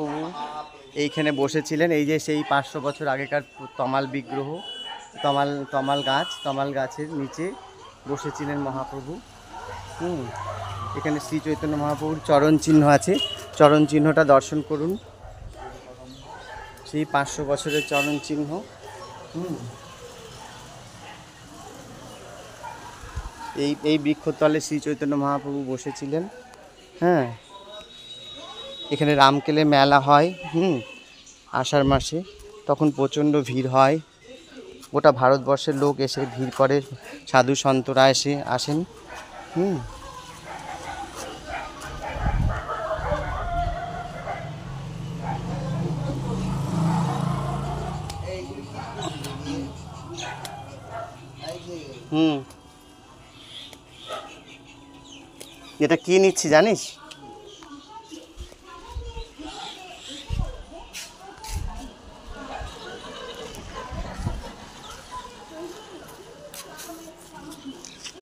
মহাপ্রভু এইখানে বসেছিলেন। এই যে সেই 500 বছর আগেকার তমাল বিগ্রহ, তমাল গাছের নিচে বসেছিলেন মহাপ্রভু। এখানে শ্রী চৈতন্য মহাপ্রভুর চরণ চিহ্ন আছে, চরণ চিহ্নটা দর্শন করুন। সেই 500 বছরের চরণ চিহ্ন। এই বৃক্ষতলে শ্রী চৈতন্য মহাপ্রভু বসেছিলেন। হ্যাঁ, এখানে রামকেলে মেলা হয় আষাঢ় মাসে, তখন প্রচণ্ড ভিড় হয়। গোটা ভারতবর্ষের লোক এসে ভিড় করে, সাধু সন্তরা আসেন। এটা কি নিচ্ছি জানিস?